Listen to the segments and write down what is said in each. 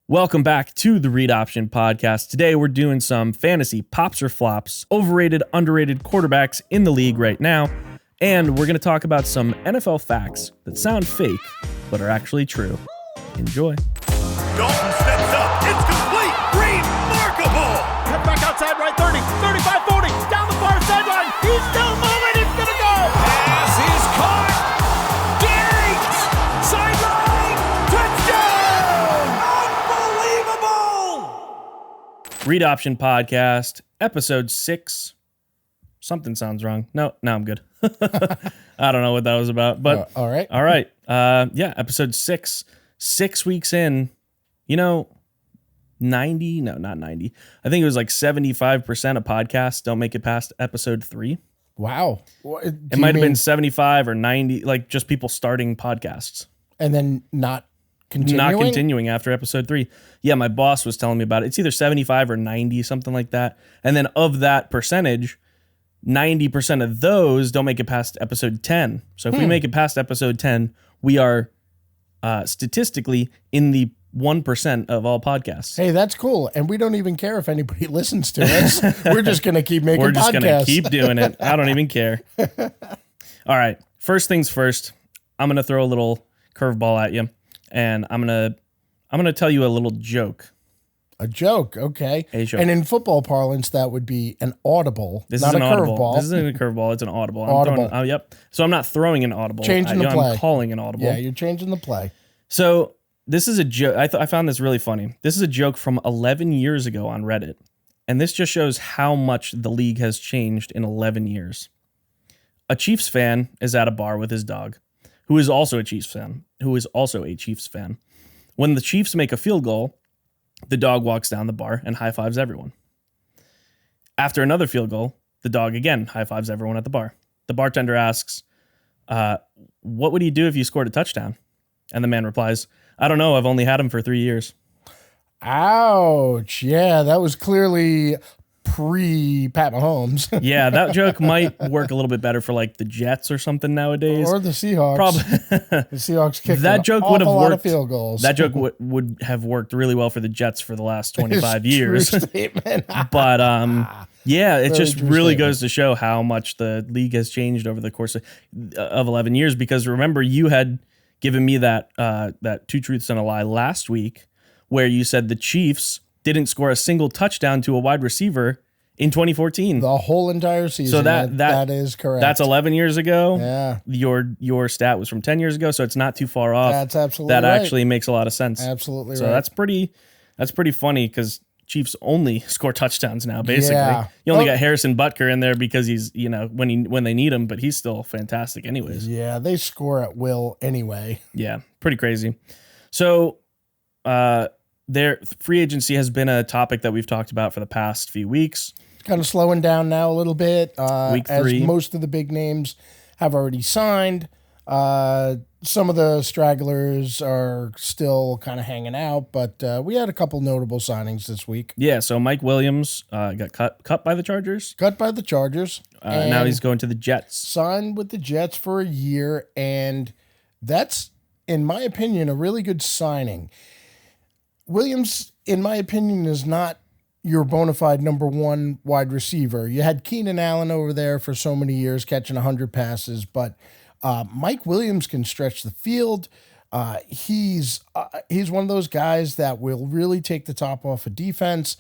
Welcome back to the Read Option Podcast. Today we're doing some fantasy pops or flops, overrated, underrated quarterbacks in the league right now, and we're going to talk about some NFL facts that sound fake but are actually true. Enjoy. Dalton steps up. It's complete. Remarkable. Cut back outside right 30, 35, 40, down the far sideline. He's still moving. It's going to go. Pass is caught. Diggs. Sideline. Touchdown. Unbelievable. Read Option Podcast, episode 6. Something sounds wrong. No, I'm good. I don't know what that was about, but all right. Yeah, episode 6. 6 weeks in, 90, no, not 90. I think it was like 75% of podcasts don't make it past episode 3. Wow. It might have been 75 or 90, like just people starting podcasts. And then not continuing? Not continuing after episode 3. Yeah, my boss was telling me about it. It's either 75 or 90, something like that. And then of that percentage, 90% of those don't make it past episode 10. So if we make it past episode 10, we are statistically in the 1% of all podcasts. Hey, that's cool. And we don't even care if anybody listens to us. We're just going to keep making podcasts. We're just going to keep doing it. I don't even care. All right. First things first, I'm going to throw a little curveball at you, and I'm going to tell you a little joke. A joke, okay. A joke. And in football parlance, that would be an audible, This not is an a audible. curveball. This isn't a curveball. It's an audible. Audible. Yep. So I'm not throwing an audible. Changing the play. I'm calling an audible. Yeah, you're changing the play. So this is a joke. I found this really funny. This is a joke from 11 years ago on Reddit. And this just shows how much the league has changed in 11 years. A Chiefs fan is at a bar with his dog, who is also a Chiefs fan. When the Chiefs make a field goal, the dog walks down the bar and high fives everyone. After another field goal, the dog again high fives everyone at the bar. The bartender asks, what would he do if you scored a touchdown? And the man replies, I don't know. I've only had him for 3 years. Ouch. Yeah, that was clearly pre-Pat Mahomes. Yeah, that joke might work a little bit better for like the Jets or something nowadays. Or the Seahawks. Probably. The Seahawks kicked That joke would have lot of worked. field goals. That joke would have worked really well for the Jets for the last 25 years. True statement. But yeah, it just true really statement. goes to show how much the league has changed over the course of 11 years. Because remember, you had given me that two truths and a lie last week, where you said the Chiefs didn't score a single touchdown to a wide receiver in 2014. The whole entire season. So that is correct. That's 11 years ago. Yeah. Your stat was from 10 years ago, so it's not too far off. That's absolutely That right. actually makes a lot of sense. Absolutely So right. that's pretty funny because Chiefs only score touchdowns now, basically. Yeah. You only got Harrison Butker in there because he's, when they need him, but he's still fantastic anyways. Yeah, they score at will anyway. Yeah, pretty crazy. So their free agency has been a topic that we've talked about for the past few weeks. Kind of slowing down now a little bit. Week 3. As most of the big names have already signed. Some of the stragglers are still kind of hanging out, but we had a couple notable signings this week. Yeah, so Mike Williams got cut by the Chargers. Cut by the Chargers. Now he's going to the Jets. Signed with the Jets for a year, and that's, in my opinion, a really good signing. Williams, in my opinion, is not your bona fide number one wide receiver. You had Keenan Allen over there for so many years catching 100 passes, but Mike Williams can stretch the field. He's one of those guys that will really take the top off a defense.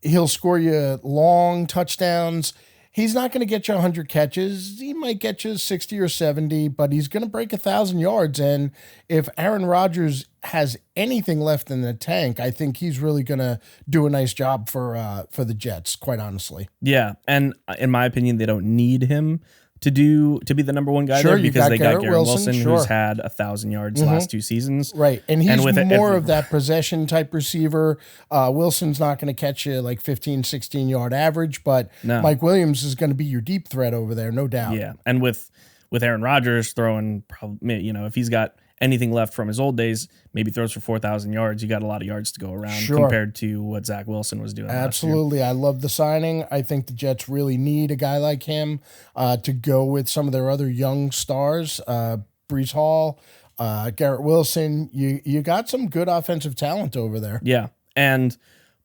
He'll score you long touchdowns. He's not going to get you 100 catches. He might get you 60 or 70, but he's going to break 1,000 yards. And if Aaron Rodgers has anything left in the tank, I think he's really going to do a nice job for the Jets, quite honestly. Yeah, and in my opinion, they don't need him to be the number one guy Sure, there you because got they got Garrett Garrett Wilson, Wilson, who's sure. had 1,000 yards last 2 seasons. Right, and he's with more of that possession type receiver. Wilson's not going to catch you like 15, 16-yard average, but No. Mike Williams is going to be your deep threat over there, no doubt. Yeah, and with Aaron Rodgers throwing, probably, if he's got anything left from his old days, maybe throws for 4,000 yards. You got a lot of yards to go around compared to what Zach Wilson was doing. Absolutely. I love the signing. I think the Jets really need a guy like him to go with some of their other young stars. Brees Hall, Garrett Wilson. You got some good offensive talent over there. Yeah. And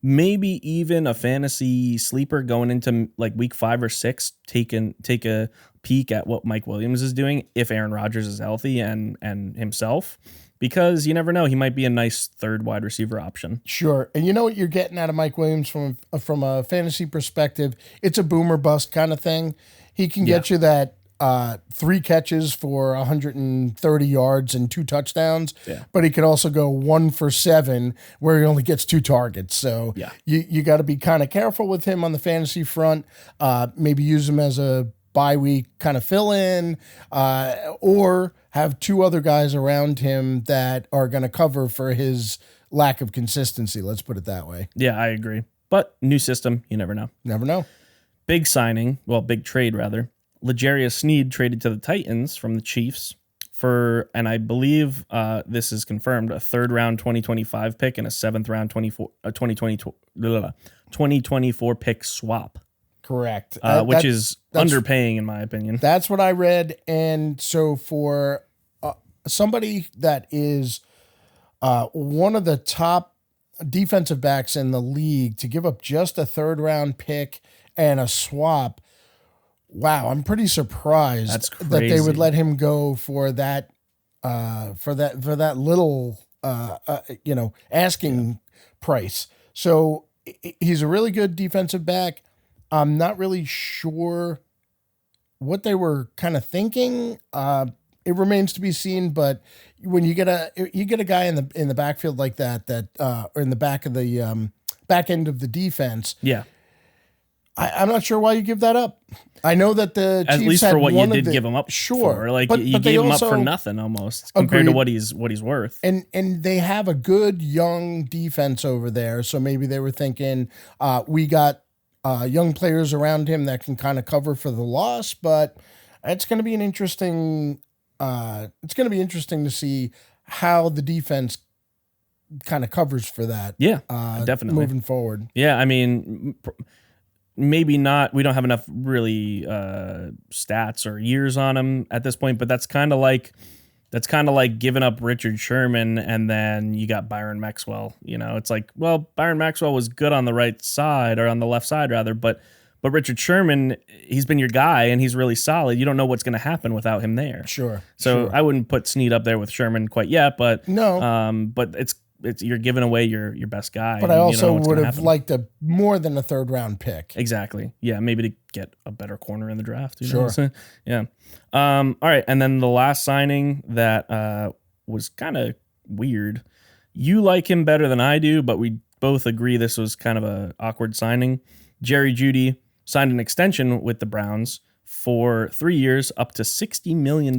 maybe even a fantasy sleeper going into like week 5 or 6, take a peek at what Mike Williams is doing if Aaron Rodgers is healthy and himself, because you never know. He might be a nice third wide receiver option. Sure. And you know what you're getting out of Mike Williams from a fantasy perspective? It's a boomer bust kind of thing. He can get you that 3 catches for 130 yards and 2 touchdowns, but he could also go 1 for 7 where he only gets 2 targets. So you got to be kind of careful with him on the fantasy front. Maybe use him as a bye week kind of fill in, or have 2 other guys around him that are going to cover for his lack of consistency. Let's put it that way. Yeah, I agree. But new system, you never know. Never know. Big trade rather. L'Jarius Sneed traded to the Titans from the Chiefs for, and I believe this is confirmed, a 3rd round 2025 pick and a 7th round 2024 pick swap. Correct. Which is underpaying in my opinion. That's what I read. And so for somebody that is one of the top defensive backs in the league to give up just a 3rd round pick and a swap, wow, I'm pretty surprised that they would let him go for that little asking price. So he's a really good defensive back. I'm not really sure what they were kind of thinking. It remains to be seen, but when you get a guy in the backfield like that or in the back of the back end of the defense, I'm not sure why you give that up. I know that the at Chiefs least for what you did give him up for, like but you gave him up for nothing almost compared to what he's worth. And they have a good young defense over there, so maybe they were thinking we got young players around him that can kind of cover for the loss. But it's going to be interesting to see how the defense kind of covers for that. Yeah, definitely moving forward. Yeah, I mean, maybe not. We don't have enough really stats or years on him at this point, but that's kind of like giving up Richard Sherman and then you got Byron Maxwell. You know, it's like, well, Byron Maxwell was good on the right side or on the left side rather, but Richard Sherman, he's been your guy and he's really solid. You don't know what's going to happen without him there. Sure. So I wouldn't put Snead up there with Sherman quite yet, but no. But it's you're giving away your best guy. But I also would have liked more than a 3rd round pick. Exactly. Yeah, maybe to get a better corner in the draft. Sure. Yeah. All right, and then the last signing that was kind of weird. You like him better than I do, but we both agree this was kind of a awkward signing. Jerry Jeudy signed an extension with the Browns for 3 years, up to $60 million.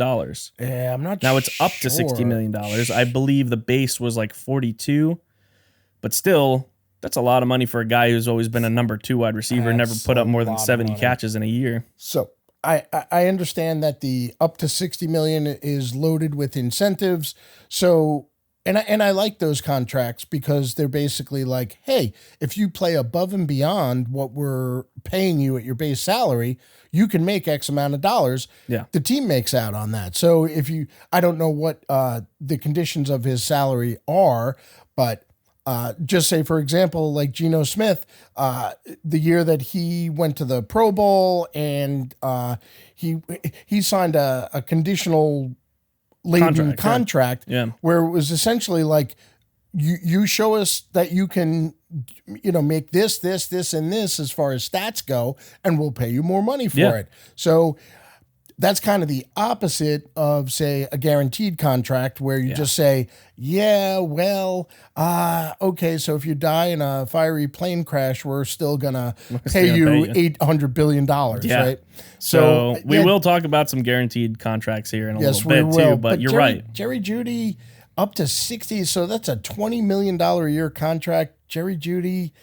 Yeah, I'm not Now it's up to $60 million. I believe the base was like 42, but still, that's a lot of money for a guy who's always been a number 2 wide receiver and never put up more than 70 catches in a year. So I understand that the up to 60 million is loaded with incentives. So and I like those contracts because they're basically like, hey, if you play above and beyond what we're paying you at your base salary, you can make X amount of dollars. Yeah. The team makes out on that. So I don't know what the conditions of his salary are, but just say, for example, like Geno Smith, the year that he went to the Pro Bowl and he signed a conditional laden contract where it was essentially like, you show us that you can, make this, and this as far as stats go, and we'll pay you more money for it. So that's kind of the opposite of, say, a guaranteed contract where you just say, okay, so if you die in a fiery plane crash, we're still going to pay you $800 billion, right? So we will talk about some guaranteed contracts here in a little bit too, but you're right. Jerry Jeudy up to 60, so that's a $20 million a year contract. Jerry Jeudy,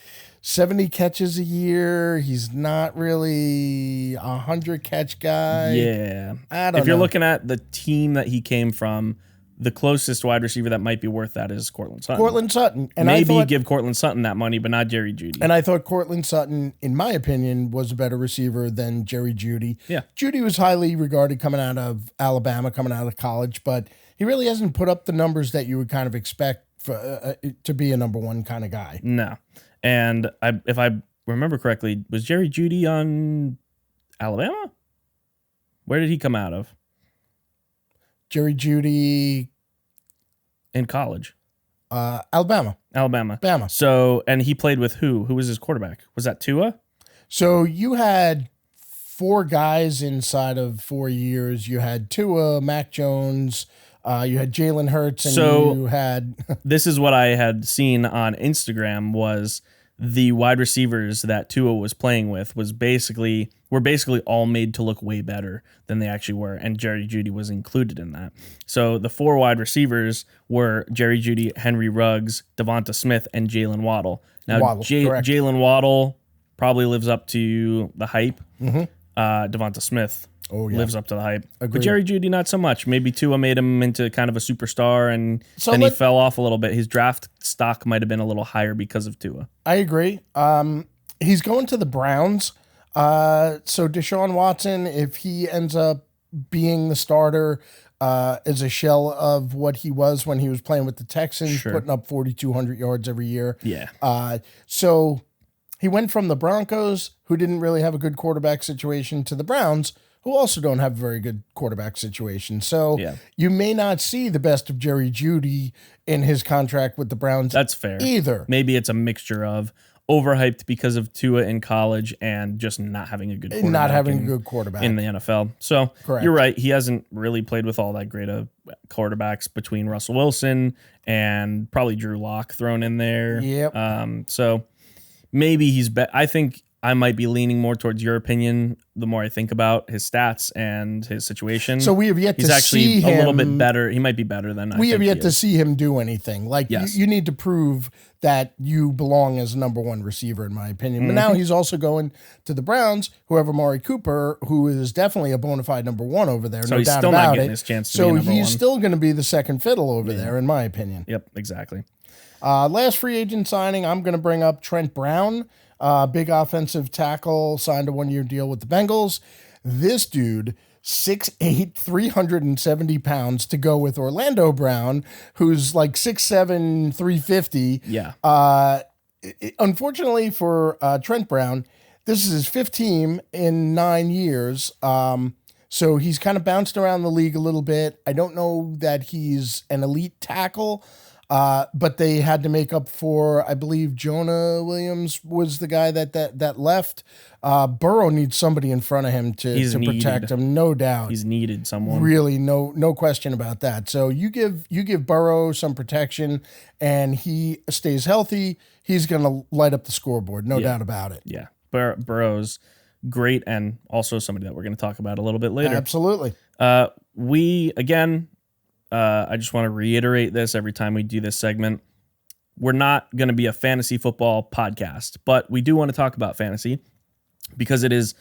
70 catches a year. He's not really a 100 catch guy. Yeah. I don't know. If you're looking at the team that he came from, the closest wide receiver that might be worth that is Cortland Sutton. Cortland Sutton. And Maybe give Cortland Sutton that money, but not Jerry Jeudy. And I thought Cortland Sutton, in my opinion, was a better receiver than Jerry Jeudy. Yeah. Jeudy was highly regarded coming out of Alabama, coming out of college, but he really hasn't put up the numbers that you would kind of expect for, to be a number one kind of guy. No. And if I remember correctly, was Jerry Jeudy on Alabama? Where did he come out of? Jerry Jeudy In college. Alabama. Alabama. So, and he played with who? Who was his quarterback? Was that Tua? So you had 4 guys inside of 4 years. You had Tua, Mac Jones, you had Jalen Hurts, and you had... This is what I had seen on Instagram was the wide receivers that Tua was playing with were basically all made to look way better than they actually were, and Jerry Jeudy was included in that. So the 4 wide receivers were Jerry Jeudy, Henry Ruggs, Devonta Smith, and Jalen Waddle. Now, Jalen Waddle probably lives up to the hype. Devonta Smith lives up to the hype. Agreed. But Jerry Jeudy, not so much. Maybe Tua made him into kind of a superstar, and then he fell off a little bit. His draft stock might have been a little higher because of Tua. I agree. He's going to the Browns. So Deshaun Watson, if he ends up being the starter, is a shell of what he was when he was playing with the Texans, putting up 4,200 yards every year. Yeah. So he went from the Broncos, who didn't really have a good quarterback situation, to the Browns, who also don't have a very good quarterback situation. So you may not see the best of Jerry Jeudy in his contract with the Browns. That's fair. Either. Maybe it's a mixture of overhyped because of Tua in college and just not having a good quarterback in the NFL. So You're right. He hasn't really played with all that great of quarterbacks between Russell Wilson and probably Drew Lock thrown in there. Yep. So maybe he's I think I might be leaning more towards your opinion the more I think about his stats and his situation. So we have yet to see him. He's actually a little bit better. He might be better than I think. We have yet to see him do anything. Like you need to prove that you belong as number one receiver, in my opinion. But now he's also going to the Browns, who have Amari Cooper, who is definitely a bona fide number one over there. So no he's doubt still about not getting it. his chance to so be number he's one. still going to be the second fiddle over there, in my opinion. Yep, exactly. Last free agent signing, I'm going to bring up Trent Brown. Big offensive tackle, signed a 1-year deal with the Bengals. This dude, 6'8", 370 pounds, to go with Orlando Brown, who's like 6'7", 350. Yeah. Unfortunately for Trent Brown, this is his 5th team in 9 years. So he's kind of bounced around the league a little bit. I don't know that he's an elite tackle. But they had to make up for, I believe Jonah Williams was the guy that left. Burrow needs somebody in front of him to protect him, no doubt. He's needed someone. Really, no question about that. So you give Burrow some protection, and he stays healthy. He's going to light up the scoreboard, no doubt about it. Yeah, Burrow's great, and also somebody that we're going to talk about a little bit later. Absolutely. I just want to reiterate this every time we do this segment. We're not going to be a fantasy football podcast, but we do want to talk about fantasy because it is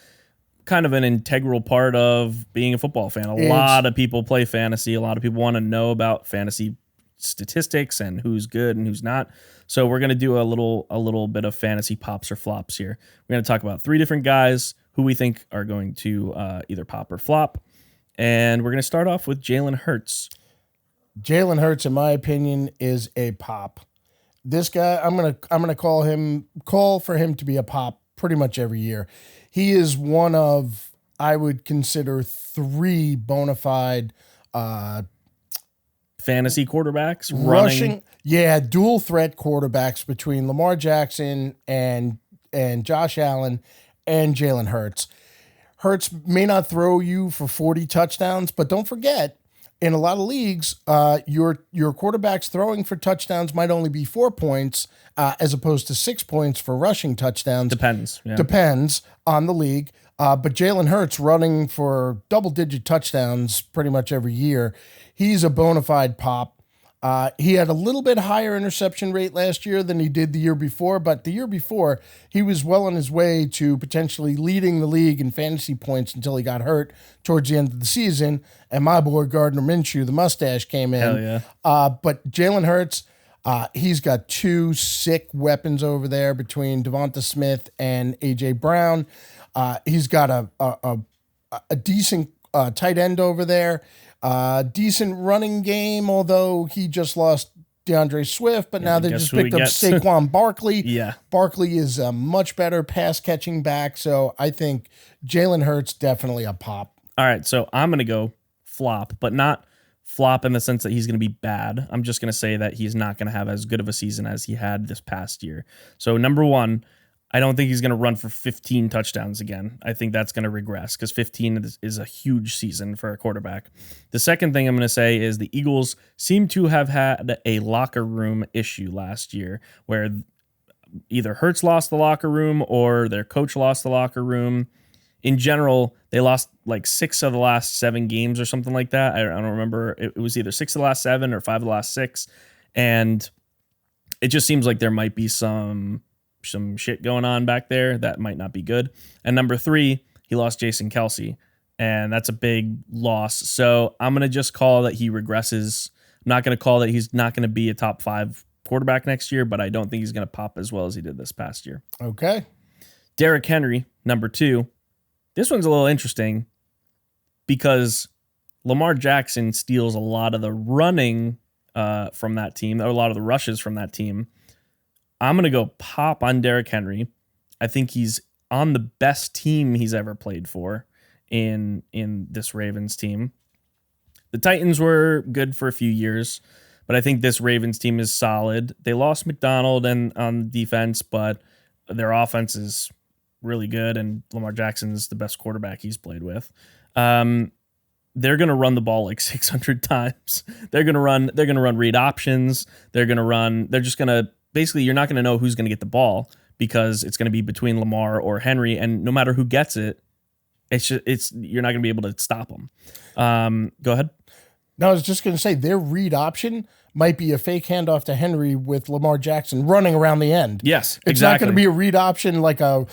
kind of an integral part of being a football fan. A lot of people play fantasy. A lot of people want to know about fantasy statistics and who's good and who's not. So we're going to do a little bit of fantasy pops or flops here. We're going to talk about 3 different guys who we think are going to either pop or flop. And we're going to start off with Jalen Hurts. Jalen Hurts, in my opinion, is a pop. This guy, I'm gonna call for him to be a pop pretty much every year. He is one of, I would consider, 3 bona fide fantasy quarterbacks rushing. Yeah, dual threat quarterbacks between Lamar Jackson and Josh Allen and Jalen Hurts. Hurts may not throw you for 40 touchdowns, but don't forget, in a lot of leagues, your quarterbacks throwing for touchdowns might only be 4 points as opposed to 6 points for rushing touchdowns. Depends on the league. But Jalen Hurts running for double-digit touchdowns pretty much every year. He's a bona fide pop. He had a little bit higher interception rate last year than he did the year before, but the year before, he was well on his way to potentially leading the league in fantasy points until he got hurt towards the end of the season, and my boy Gardner Minshew, the mustache, came in. Hell yeah. But Jalen Hurts, he's got two sick weapons over there between Devonta Smith and A.J. Brown. He's got a decent tight end over there. Decent running game, although he just lost DeAndre Swift, but now they just picked up Saquon Barkley. Yeah. Barkley is a much better pass catching back, so I think Jalen Hurts definitely a pop. All right, so I'm going to go flop, but not flop in the sense that he's going to be bad. I'm just going to say that he's not going to have as good of a season as he had this past year. So number one, I don't think he's going to run for 15 touchdowns again. I think that's going to regress because 15 is a huge season for a quarterback. The second thing I'm going to say is the Eagles seem to have had a locker room issue last year where either Hurts lost the locker room or their coach lost the locker room. In general, they lost like 6 of the last 7 games or something like that. I don't remember. It was either 6 of the last 7 or 5 of the last 6. And it just seems like there might be some shit going on back there that might not be good. And number 3, he lost Jason Kelsey, and that's a big loss. So I'm going to just call that he regresses. I'm not going to call that he's not going to be a top 5 quarterback next year, but I don't think he's going to pop as well as he did this past year. Okay. Derrick Henry, number 2. This one's a little interesting because Lamar Jackson steals a lot of the running from that team, or a lot of the rushes from that team. I'm going to go pop on Derrick Henry. I think he's on the best team he's ever played for in this Ravens team. The Titans were good for a few years, but I think this Ravens team is solid. They lost McDonald on defense, but their offense is really good, and Lamar Jackson's the best quarterback he's played with. They're going to run the ball like 600 times. They're going to run read options. They're just going to basically, you're not going to know who's going to get the ball because it's going to be between Lamar or Henry, and no matter who gets it, you're not going to be able to stop them. Go ahead. No, I was just going to say their read option might be a fake handoff to Henry with Lamar Jackson running around the end. Yes, it's exactly. not going to be a read option like a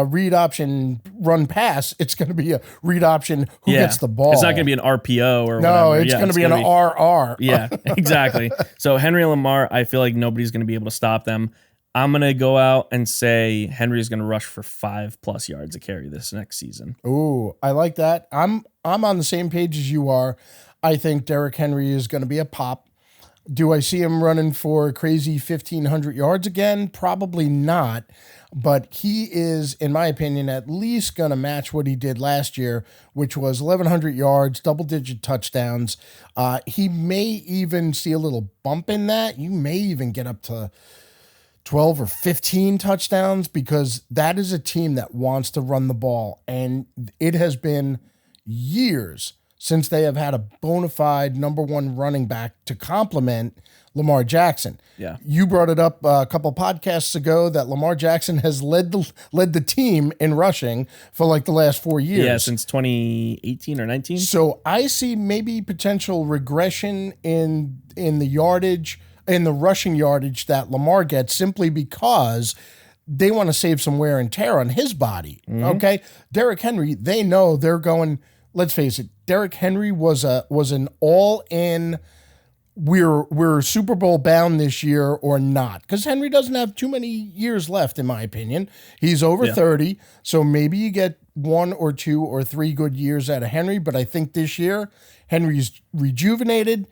read option run pass. It's going to be a read option who gets the ball. It's not going to be an RPO or no, whatever. it's going to be an RR. Yeah, exactly. So Henry and Lamar, I feel like nobody's going to be able to stop them. I'm going to go out and say Henry's going to rush for 5+ yards a carry this next season. Ooh, I like that. I'm on the same page as you are. I think Derrick Henry is going to be a pop. Do I see him running for a crazy 1,500 yards again? Probably not. But he is, in my opinion, at least going to match what he did last year, which was 1,100 yards, double-digit touchdowns. He may even see a little bump in that. You may even get up to 12 or 15 touchdowns because that is a team that wants to run the ball. And it has been years since they have had a bona fide number 1 running back to complement Lamar Jackson. Yeah. You brought it up a couple podcasts ago that Lamar Jackson has led the team in rushing for like the last 4 years. Yeah, since 2018 or 19. So I see maybe potential regression in the yardage, in the rushing yardage that Lamar gets simply because they want to save some wear and tear on his body. Mm-hmm. Okay. Derrick Henry, they know they're going, let's face it, Derrick Henry was an all-in, we're Super Bowl bound this year or not. Because Henry doesn't have too many years left, in my opinion. He's over 30, so maybe you get 1 or 2 or 3 good years out of Henry. But I think this year, Henry's rejuvenated.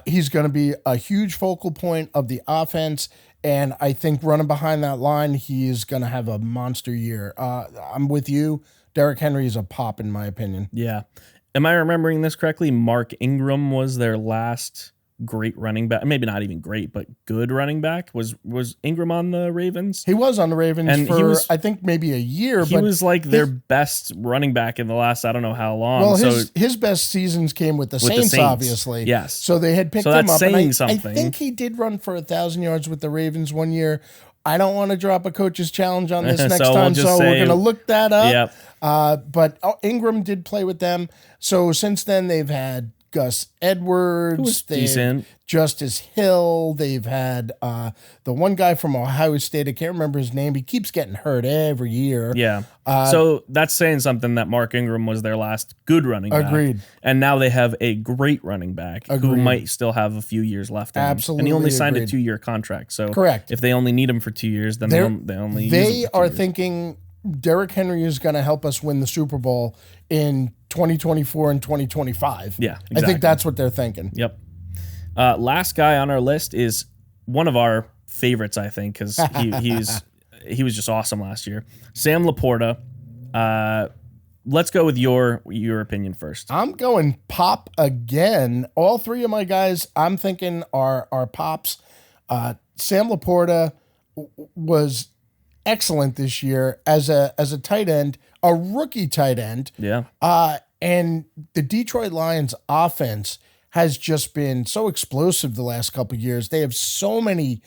He's going to be a huge focal point of the offense. And I think running behind that line, he is going to have a monster year. I'm with you. Derrick Henry is a pop, in my opinion. Yeah. Am I remembering this correctly? Mark Ingram was their last great running back. Maybe not even great, but good running back. Was Ingram on the Ravens? He was on the Ravens and for, I think, maybe a year. He was like their best running back in the last, I don't know how long. Well, his best seasons came with the Saints, obviously. Yes. So they had picked him up. Saying and something. I think he did run for 1,000 yards with the Ravens one year. I don't want to drop a coach's challenge on this next time, so we're going to look that up. Yep. But Ingram did play with them. So since then, they've had Gus Edwards. Who was They've decent. Justice Hill. They've had the one guy from Ohio State. I can't remember his name. He keeps getting hurt every year. Yeah. So that's saying something that Mark Ingram was their last good running back. Agreed. And now they have a great running back who Agreed. might still have a few years left in him. Absolutely And he only signed a agreed. 2-year contract. So Correct. if they only need him for 2 years, then they only use him They for 2 are years. thinking Derrick Henry is going to help us win the Super Bowl in 2024 and 2025. Yeah, I exactly. think that's what they're thinking. Yep. Last guy on our list is one of our favorites, I think, because he was just awesome last year. Sam Laporta. Let's go with your opinion first. I'm going Pop again. All three of my guys I'm thinking are Pops. Sam Laporta was excellent this year as a tight end, a rookie tight end. Yeah. And the Detroit Lions offense has just been so explosive the last couple of years. They have so many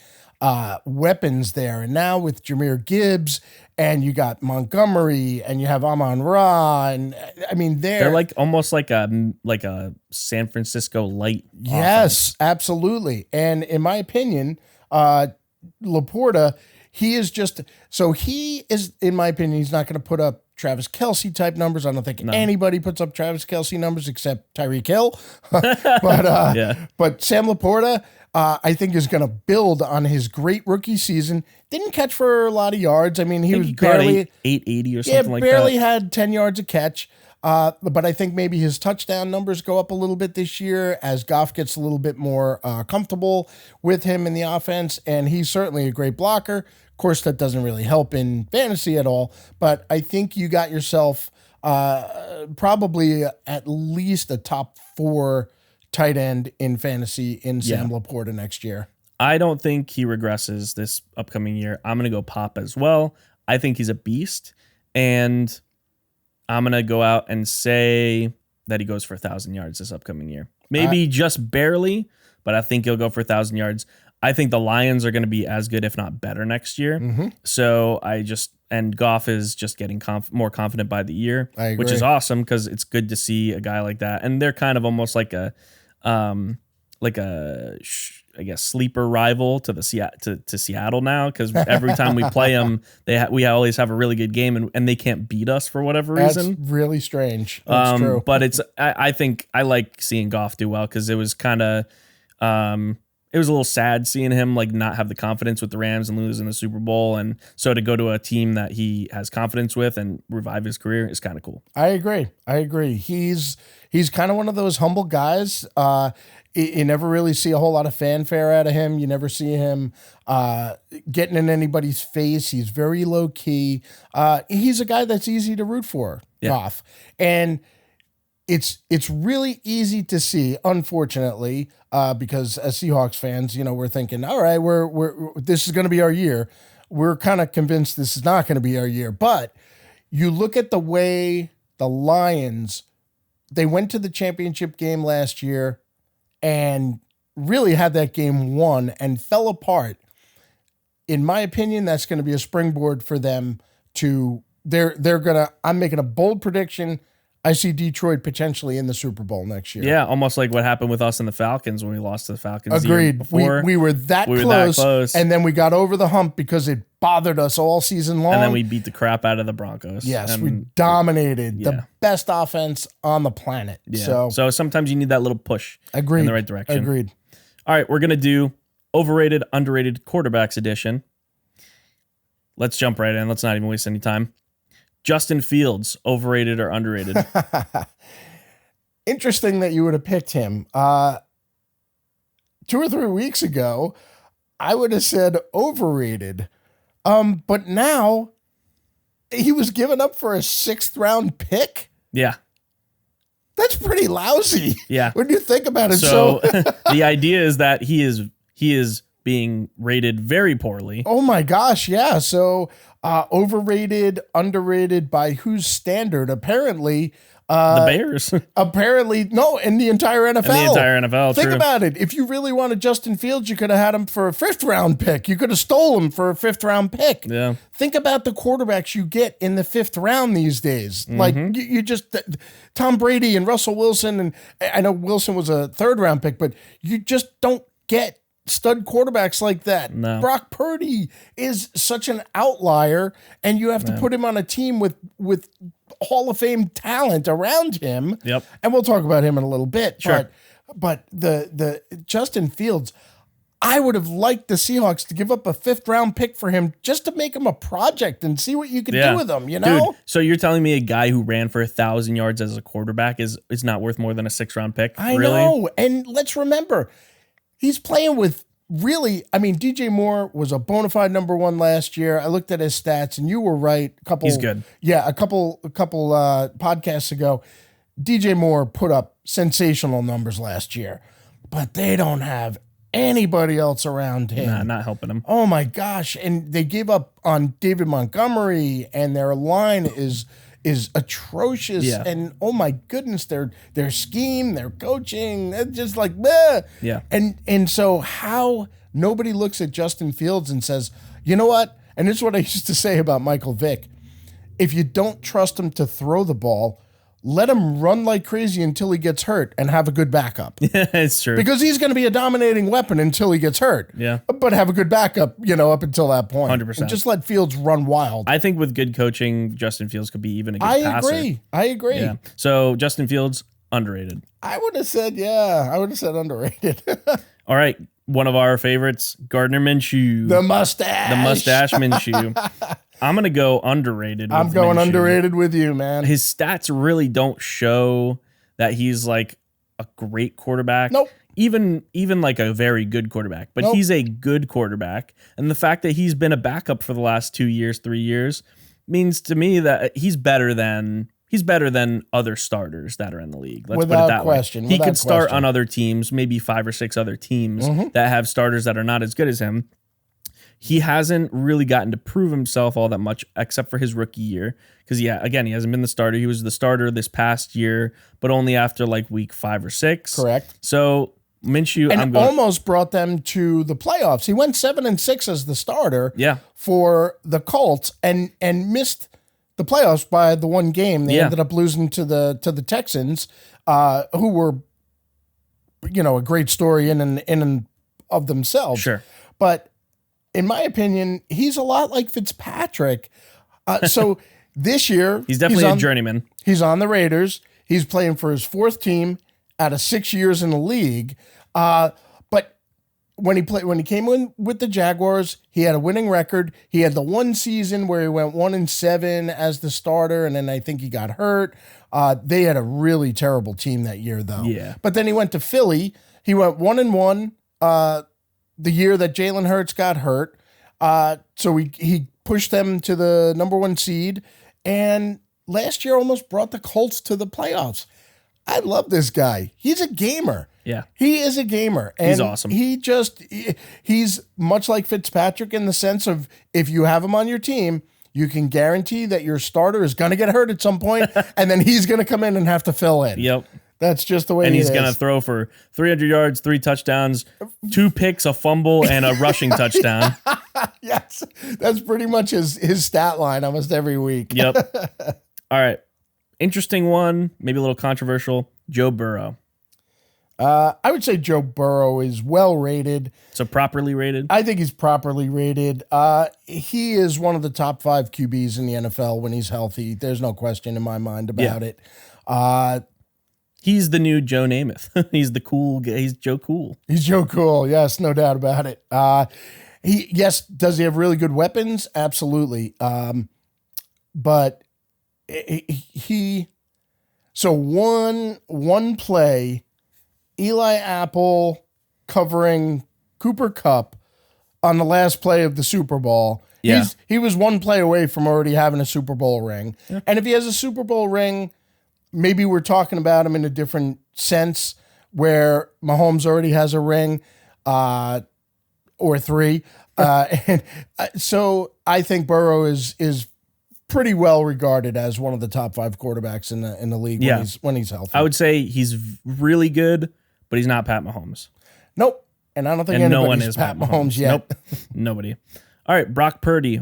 weapons there. And now with Jahmyr Gibbs, and you got Montgomery, and you have Amon-Ra, and I mean They're like almost like a San Francisco light. Yes, absolutely. And in my opinion, Laporta, he is, in my opinion, he's not going to put up Travis Kelce type numbers. I don't think anybody puts up Travis Kelce numbers except Tyreek Hill. But Sam Laporta, I think is going to build on his great rookie season. Didn't catch for a lot of yards. I mean, he was barely 880 or something like that. barely had 10 yards a catch. But I think maybe his touchdown numbers go up a little bit this year as Goff gets a little bit more comfortable with him in the offense. And he's certainly a great blocker. Of course, that doesn't really help in fantasy at all. But I think you got yourself probably at least a top 4 tight end in fantasy in Sam Laporta next year. I don't think he regresses this upcoming year. I'm going to go Pop as well. I think he's a beast. And I'm going to go out and say that he goes for 1,000 yards this upcoming year. Maybe just barely, but I think he'll go for 1,000 yards. I think the Lions are going to be as good, if not better, next year. Mm-hmm. So and Goff is just getting more confident by the year, which is awesome because it's good to see a guy like that. And they're kind of almost like a I guess sleeper rival to to Seattle now, because every time we play them, we always have a really good game, and they can't beat us for whatever reason. That's really strange. That's true. But I think I like seeing Goff do well because it was kind of it was a little sad seeing him like not have the confidence with the Rams and lose in the Super Bowl, and so to go to a team that he has confidence with and revive his career is kind of cool. I agree. He's kind of one of those humble guys. You never really see a whole lot of fanfare out of him. You never see him getting in anybody's face. He's very low key. He's a guy that's easy to root for, Goff. And it's really easy to see, unfortunately, because as Seahawks fans, we're thinking, all right, we're this is going to be our year. We're kind of convinced this is not going to be our year. But you look at the way the Lions, they went to the championship game last year and really had that game won and fell apart. In my opinion, that's going to be a springboard for them to I'm making a bold prediction. I see Detroit potentially in the Super Bowl next year. Yeah, almost like what happened with us and the Falcons when we lost to the Falcons. Agreed. We were that close, and then we got over the hump because it bothered us all season long. And then we beat the crap out of the Broncos. Yes, and we dominated the best offense on the planet. Yeah. So sometimes you need that little push in the right direction. Agreed. All right, we're going to do overrated, underrated quarterbacks edition. Let's jump right in. Let's not even waste any time. Justin Fields, overrated or underrated? Interesting that you would have picked him. 2 or 3 weeks ago, I would have said overrated. But now he was given up for a 6th round pick. Yeah. That's pretty lousy. Yeah. When you think about it. So the idea is that he is being rated very poorly. Oh my gosh. Yeah. So overrated, underrated by whose standard? Apparently The Bears. Apparently, no, in the entire NFL. In the entire NFL, Think true. about it. If you really wanted Justin Fields, you could have had him for a 5th-round pick. You could have stole him for a 5th-round pick. Yeah. Think about the quarterbacks you get in the 5th round these days. Like, you just, Tom Brady and Russell Wilson, and I know Wilson was a 3rd-round pick, but you just don't get stud quarterbacks like that. No. Brock Purdy is such an outlier, and you have to put him on a team with Hall of Fame talent around him. Yep. And we'll talk about him in a little bit. Sure. But the Justin Fields, I would have liked the Seahawks to give up a 5th-round pick for him just to make him a project and see what you could do with him, you know? Dude, so you're telling me a guy who ran for 1,000 yards as a quarterback is not worth more than a 6th-round pick? I really? know. And let's remember, he's playing with really, I mean, DJ Moore was a bona fide number 1 last year. I looked at his stats, and you were right. He's good. Yeah, a couple podcasts ago, DJ Moore put up sensational numbers last year, but they don't have anybody else around him. Nah, not helping him. Oh my gosh! And they gave up on David Montgomery, and their line is atrocious. Yeah. And oh my goodness, their scheme, their coaching, it's just like bleh. Yeah. And so how nobody looks at Justin Fields and says, you know what? And this is what I used to say about Michael Vick. If you don't trust him to throw the ball, let him run like crazy until he gets hurt and have a good backup. Yeah, it's true. Because he's going to be a dominating weapon until he gets hurt. Yeah. But have a good backup, up until that point. 100%. And just let Fields run wild. I think with good coaching, Justin Fields could be even a good passer. I agree. Yeah. So Justin Fields, underrated. I would have said underrated. All right. One of our favorites, Gardner Minshew. The mustache. The mustache Minshew. I'm going to go underrated. I'm going Minshew. underrated with you, man. His stats really don't show that he's like a great quarterback. Nope. Even like a very good quarterback, but Nope. he's a good quarterback. And the fact that he's been a backup for the last 2 years, 3 years means to me that he's better than other starters that are in the league. Let's put Without it that question, way. He without could start question. on other teams, maybe 5 or 6 other teams Mm-hmm. that have starters that are not as good as him. He hasn't really gotten to prove himself all that much except for his rookie year. Because, again, he hasn't been the starter. He was the starter this past year, but only after like week 5 or 6. Correct. So Minshew, And almost brought them to the playoffs. He went 7-6 as the starter for the Colts and missed the playoffs by the one game. They ended up losing to the Texans, who were, a great story in and of themselves. Sure. But in my opinion, he's a lot like Fitzpatrick. So this year, he's definitely a journeyman. He's on the Raiders. He's playing for his 4th team out of 6 years in the league. But when he came in with the Jaguars, he had a winning record. He had the one season where he went 1-7 as the starter, and then I think he got hurt. They had a really terrible team that year, though. Yeah. But then he went to Philly. He went 1-1. The year that Jalen Hurts got hurt. So he pushed them to the number 1 seed, and last year almost brought the Colts to the playoffs. I love this guy. He's a gamer. Yeah. He is a gamer. And he's awesome. He's much like Fitzpatrick in the sense of if you have him on your team, you can guarantee that your starter is going to get hurt at some point, and then he's going to come in and have to fill in. Yep. That's just the way And it he's is. going to throw for 300 yards, 3 touchdowns, 2 picks, a fumble, and a rushing touchdown. Yes, that's pretty much his stat line almost every week. Yep. All right. Interesting one, maybe a little controversial. Joe Burrow. I would say Joe Burrow is well rated. So properly rated? I think he's properly rated. He is one of the top 5 QBs in the NFL when he's healthy. There's no question in my mind about it. He's the new Joe Namath. He's the cool guy. He's Joe Cool. He's Joe Cool. Yes, no doubt about it. Does he have really good weapons? Absolutely. But so one play, Eli Apple covering Cooper Kupp on the last play of the Super Bowl. Yeah. He was one play away from already having a Super Bowl ring. Yeah. And if he has a Super Bowl ring, maybe we're talking about him in a different sense where Mahomes already has a ring or 3. So I think Burrow is pretty well regarded as one of the top 5 quarterbacks in the league when he's healthy. I would say he's really good, but he's not Pat Mahomes. Nope. And I don't think And no one anybody's is Pat Mahomes yet. Nope. Nobody. All right, Brock Purdy,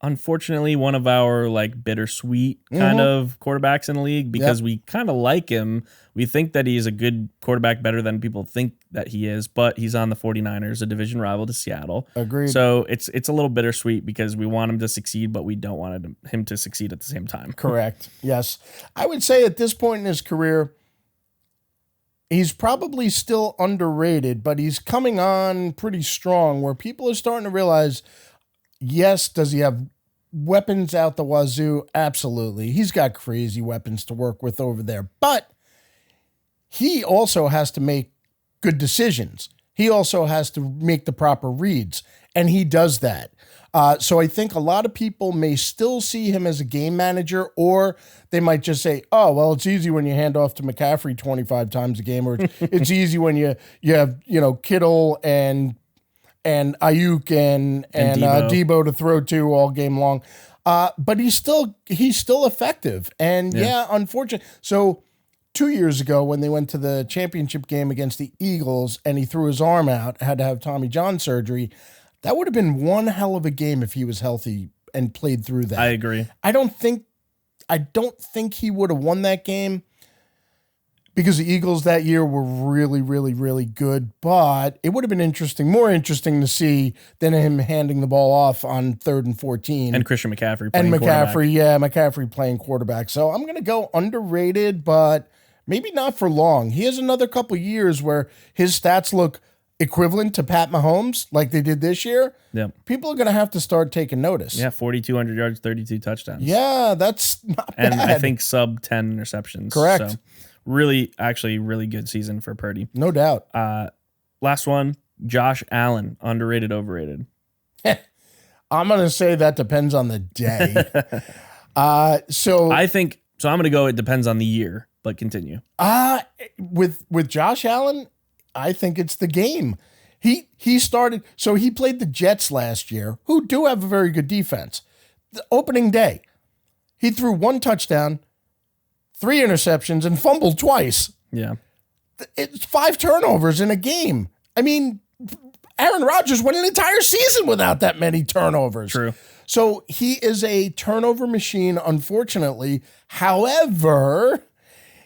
unfortunately, one of our like bittersweet kind of quarterbacks in the league because we kind of like him. We think that he's a good quarterback, better than people think that he is, but he's on the 49ers, a division rival to Seattle. Agreed. So it's a little bittersweet because we want him to succeed, but we don't want him to succeed at the same time. Correct. Yes. I would say at this point in his career, he's probably still underrated, but he's coming on pretty strong where people are starting to realize, yes, does he have weapons out the wazoo? Absolutely. He's got crazy weapons to work with over there, but he also has to make good decisions. He also has to make the proper reads, and he does that. So I think a lot of people may still see him as a game manager, or they might just say, oh, well, it's easy when you hand off to McCaffrey 25 times a game, or it's easy when you have, Kittle and Ayuk and Debo to throw to all game long. But he's still effective. And unfortunately. So 2 years ago when they went to the championship game against the Eagles and he threw his arm out, had to have Tommy John surgery, that would have been one hell of a game if he was healthy and played through that. I agree. I don't think he would have won that game because the Eagles that year were really, really, really good, but it would have been more interesting to see than him handing the ball off on 3rd and 14. And Christian McCaffrey playing quarterback. McCaffrey playing quarterback. So I'm going to go underrated, but maybe not for long. He has another couple years where his stats look equivalent to Pat Mahomes like they did this year. Yep. People are going to have to start taking notice. Yeah, 4,200 yards, 32 touchdowns. Yeah, that's not bad. And I think sub 10 interceptions. Correct. So really good season for Purdy. No doubt. Last one, Josh Allen, underrated, overrated. I'm going to say that depends on the day. I'm going to go it depends on the year, but continue. With Josh Allen, I think it's the game. He started, so he played the Jets last year, who do have a very good defense. The opening day, he threw 1 touchdown, 3 interceptions, and fumbled twice. Yeah. It's 5 turnovers in a game. I mean, Aaron Rodgers went an entire season without that many turnovers. True. So he is a turnover machine, unfortunately. However,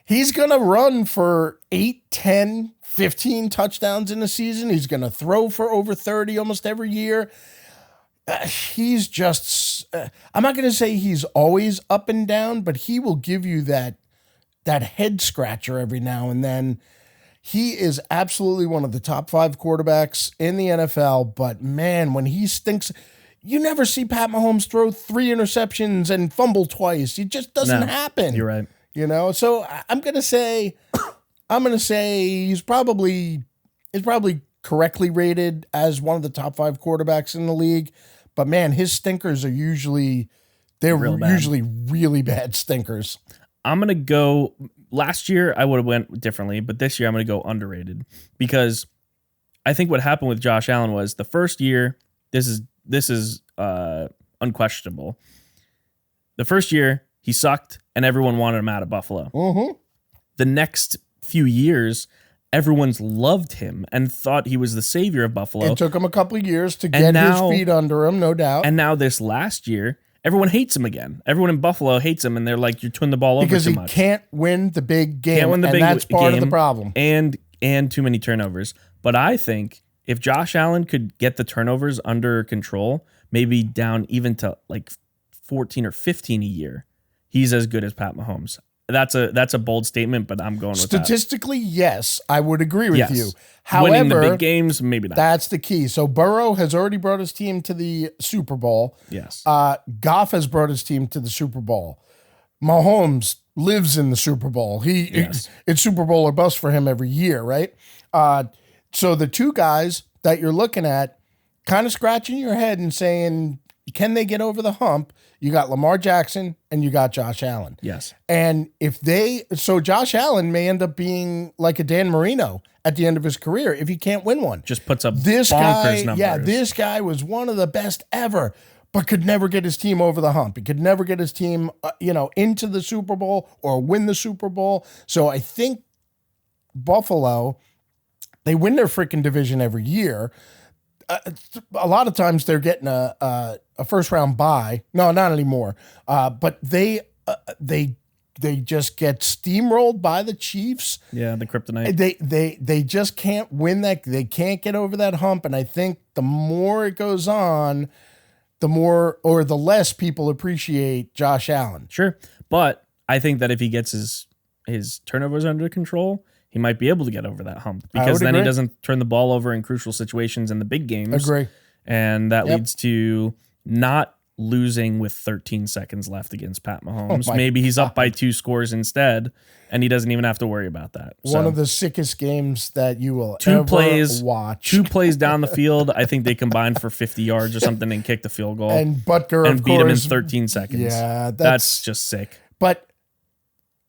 he's going to run for 8, 10, 15 touchdowns in a season. He's going to throw for over 30 almost every year. He's just, I'm not going to say he's always up and down, but he will give you that head scratcher every now and then. He is absolutely one of the top 5 quarterbacks in the NFL, but man, when he stinks, you never see Pat Mahomes throw 3 interceptions and fumble twice. It just doesn't happen. You're right. So I'm going to say he's probably correctly rated as one of the top 5 quarterbacks in the league, but man, his stinkers are usually really bad stinkers. I'm going to go, last year I would have went differently, but this year I'm going to go underrated because I think what happened with Josh Allen was the first year, this is unquestionable. The first year he sucked and everyone wanted him out of Buffalo. Mm-hmm. The next few years, everyone's loved him and thought he was the savior of Buffalo. It took him a couple of years to get his feet under him, no doubt. And now this last year, everyone hates him again. Everyone in Buffalo hates him, and they're like, "You're twin the ball over too much." Because he can't win the big game, and that's part of the problem. And too many turnovers. But I think if Josh Allen could get the turnovers under control, maybe down even to like 14 or 15 a year, he's as good as Pat Mahomes. That's a bold statement, but I'm going with statistically, yes, I would agree with you. Winning However, the big games, maybe not. That's the key. So Burrow has already brought his team to the Super Bowl. Yes. Goff has brought his team to the Super Bowl. Mahomes lives in the Super Bowl. It's Super Bowl or bust for him every year, right? So the 2 guys that you're looking at, kind of scratching your head and saying, can they get over the hump? You got Lamar Jackson and you got Josh Allen. Yes. And so Josh Allen may end up being like a Dan Marino at the end of his career if he can't win one. Just puts up bonkers numbers. Yeah, this guy was one of the best ever. but could never get his team over the hump. He could never get his team, into the Super Bowl or win the Super Bowl. So I think Buffalo, they win their freaking division every year. A lot of times they're getting a first round bye. No, not anymore. But they just get steamrolled by the Chiefs. Yeah, the kryptonite. They just can't win that. They can't get over that hump. And I think the more it goes on, the more or the less people appreciate Josh Allen. Sure. But I think that if he gets his turnovers under control, he might be able to get over that hump, because then he doesn't turn the ball over in crucial situations in the big games. Agree. And that leads to not losing with 13 seconds left against Pat Mahomes. Maybe he's up by 2 scores instead, and he doesn't even have to worry about that. One of the sickest games that you will watch. 2 plays down the field. I think they combined for 50 yards or something and kicked the field goal. And Butker, and beat him in 13 seconds. Yeah, that's just sick. But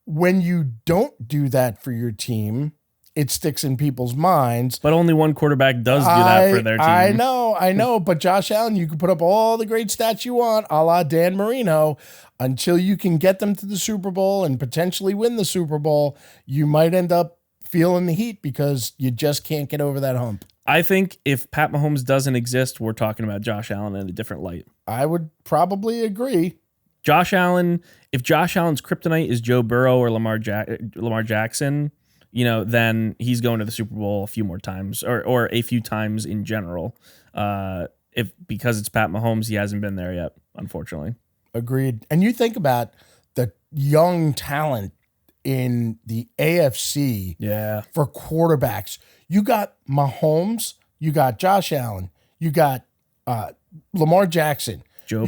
when you don't do that for your team, it sticks in people's minds. But only one quarterback does do that for their team. I know. But Josh Allen, you can put up all the great stats you want, a la Dan Marino, until you can get them to the Super Bowl and potentially win the Super Bowl, you might end up feeling the heat because you just can't get over that hump. I think if Pat Mahomes doesn't exist, we're talking about Josh Allen in a different light. I would probably agree. Josh Allen, if Josh Allen's kryptonite is Joe Burrow or Lamar Jackson, then he's going to the Super Bowl a few more times or a few times in general. Because it's Pat Mahomes, he hasn't been there yet, unfortunately. Agreed. And you think about the young talent in the AFC for quarterbacks. You got Mahomes, you got Josh Allen, you got Lamar Jackson, Joe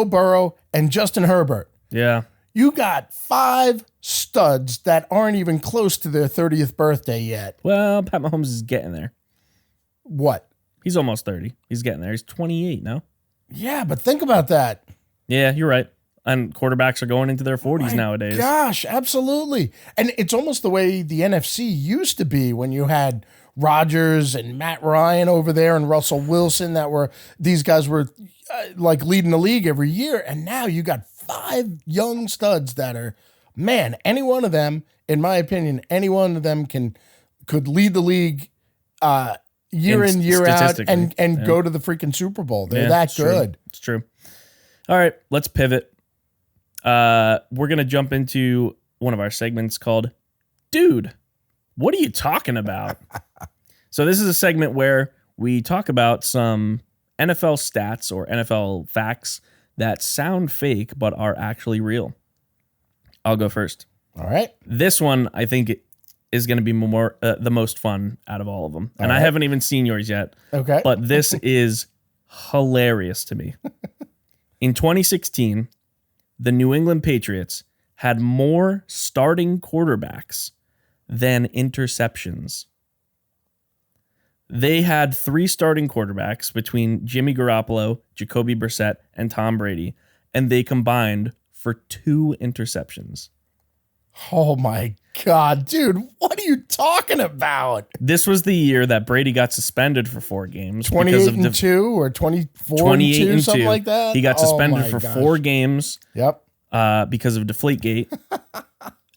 Burrow, and Justin Herbert. Yeah. You got 5 studs that aren't even close to their 30th birthday yet. Well, Pat Mahomes is getting there. What? He's almost 30. He's getting there. He's 28 now. Yeah, but think about that. Yeah, you're right. And quarterbacks are going into their 40s nowadays. Gosh, absolutely. And it's almost the way the NFC used to be when you had Rodgers and Matt Ryan over there and Russell Wilson. These guys were like leading the league every year. And now you got 5 young studs that are, man, any one of them, in my opinion, any one of them could lead the league year in, year out and go to the freaking Super Bowl. They're that good. It's true. All right, let's pivot. We're going to jump into one of our segments called Dude, What Are You Talking About? So this is a segment where we talk about some NFL stats or NFL facts that sound fake but are actually real. I'll go first. All right. This one, I think, is going to be the most fun out of all of them. And I haven't even seen yours yet. Okay. But this is hilarious to me. In 2016, the New England Patriots had more starting quarterbacks than interceptions. They had 3 starting quarterbacks between Jimmy Garoppolo, Jacoby Brissett, and Tom Brady, and they combined for 2 interceptions. Oh my God, dude, what are you talking about? This was the year that Brady got suspended for 4 games. 28-2 or 24-2, something like that? He got suspended for 4 games. Yep. Because of Deflategate.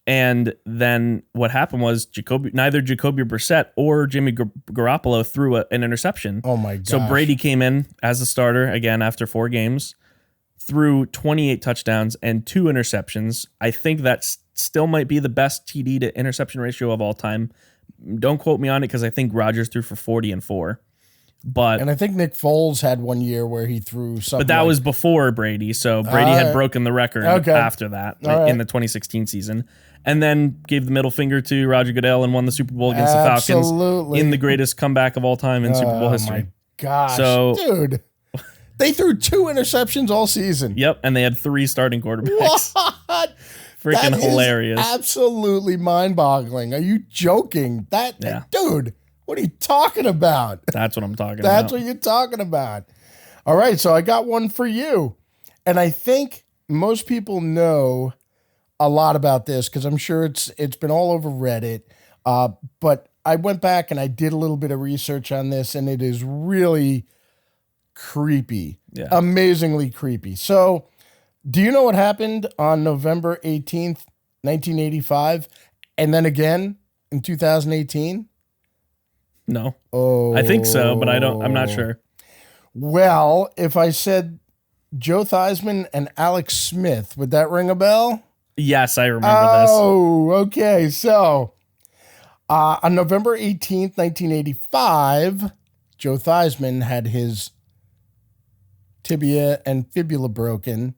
And then what happened was neither Jacoby Brissett or Jimmy Garoppolo threw an interception. Oh my God. So Brady came in as a starter again after 4 games, threw 28 touchdowns and 2 interceptions. I think that still might be the best TD to interception ratio of all time. Don't quote me on it because I think Rodgers threw for 40 and 4. And I think Nick Foles had one year where he threw something. But that was before Brady. So Brady had broken the record after that in the 2016 season. And then gave the middle finger to Roger Goodell and won the Super Bowl against the Falcons in the greatest comeback of all time in Super Bowl history. Oh my gosh, dude. They threw 2 interceptions all season. Yep, and they had 3 starting quarterbacks. What? Freaking hilarious. Absolutely mind-boggling. Are you joking? Dude, what are you talking about? That's what I'm talking about. That's what you're talking about. All right, so I got one for you. And I think most people know a lot about this because I'm sure it's been all over Reddit. But I went back and I did a little bit of research on this, and it is really creepy. Yeah. Amazingly creepy. So, do you know what happened on November 18th, 1985? And then again in 2018? No. Oh. I think so, but I'm not sure. Well, if I said Joe Theismann and Alex Smith, would that ring a bell? Yes, I remember this. Oh, okay. So, on November 18th, 1985, Joe Theismann had his tibia and fibula broken.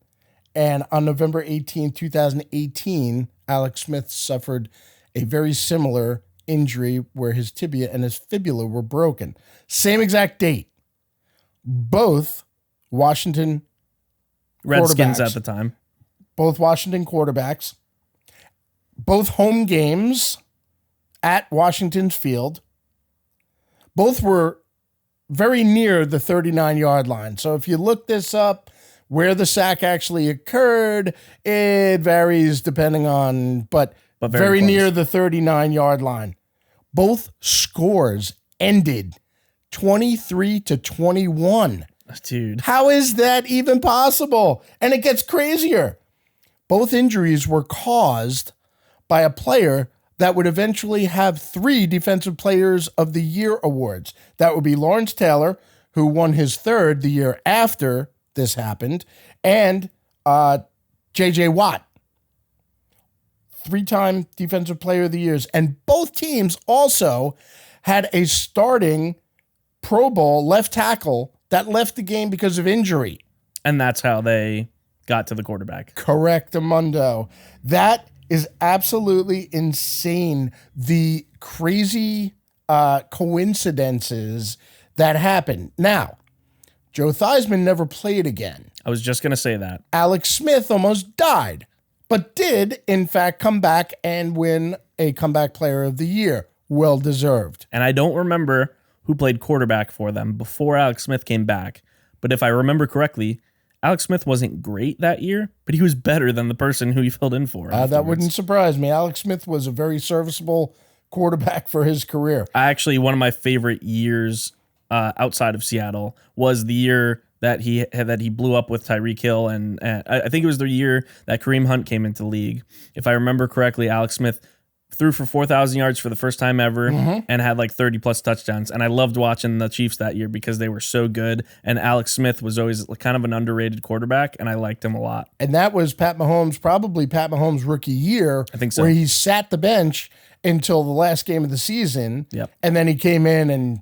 And on November 18th, 2018, Alex Smith suffered a very similar injury where his tibia and his fibula were broken. Same exact date. Both Washington Redskins quarterbacks. at the time. Both Washington quarterbacks. Both home games at Washington's field. Both were very near the 39-yard line. So if you look this up, where the sack actually occurred, it varies depending on, but very close. near the 39-yard line. Both scores ended 23-21. Dude. How is that even possible? And it gets crazier. Both injuries were caused by a player that would eventually have 3 Defensive Players of the Year awards. That would be Lawrence Taylor, who won his 3rd the year after this happened, and J.J. Watt, 3-time Defensive Player of the Years. And both teams also had a starting Pro Bowl left tackle that left the game because of injury. And that's how they got to the quarterback. Correctamundo. That is absolutely insane. The crazy coincidences that happened. Now, Joe Theismann never played again. I was just going to say that. Alex Smith almost died, but did, in fact, come back and win a Comeback Player of the Year. Well deserved. And I don't remember who played quarterback for them before Alex Smith came back. But if I remember correctly, Alex Smith wasn't great that year, but he was better than the person who he filled in for. That wouldn't surprise me. Alex Smith was a very serviceable quarterback for his career. One of my favorite years outside of Seattle was the year that he blew up with Tyreek Hill, and I think it was the year that Kareem Hunt came into the league. If I remember correctly, Alex Smith threw for 4,000 yards for the first time ever and had like 30 plus touchdowns. And I loved watching the Chiefs that year because they were so good. And Alex Smith was always kind of an underrated quarterback, and I liked him a lot. And that was probably Pat Mahomes' rookie year. I think so. Where he sat the bench until the last game of the season. Yep. And then he came in and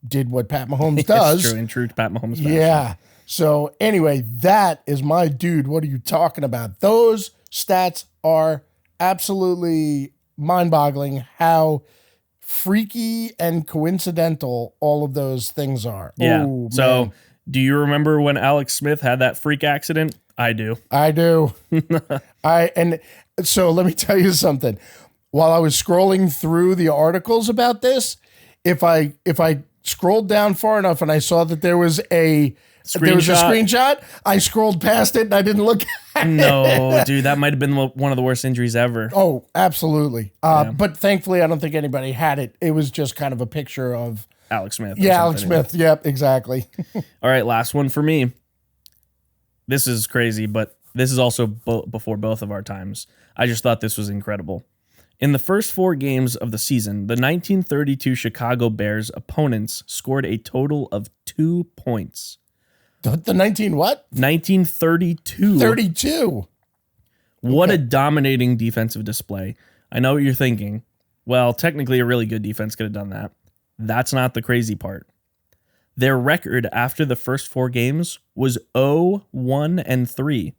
did what Pat Mahomes does. True, in true Pat Mahomes fashion. Yeah. So anyway, that is my dude. What are you talking about? Those stats are absolutely mind-boggling how freaky and coincidental all of those things are. Yeah. Oh, so man. do you remember when Alex Smith had that freak accident? I do. And so let me tell you something. While I was scrolling through the articles about this, if I scrolled down far enough and I saw that there was a screenshot, I scrolled past it and I didn't look at it. No, dude, that might have been one of the worst injuries ever. Oh, absolutely. But thankfully, I don't think anybody had it. It was just kind of a picture of Alex Smith. Yeah, Alex Smith. Yep, exactly. All right, last one for me. This is crazy, but this is also before both of our times. I just thought this was incredible. In the first 4 games of the season, the 1932 Chicago Bears opponents scored a total of 2 points. The 19 what? 1932. 32. What a dominating defensive display. I know what you're thinking. Well, technically a really good defense could have done that. That's not the crazy part. Their record after the first 4 games was 0-1-3.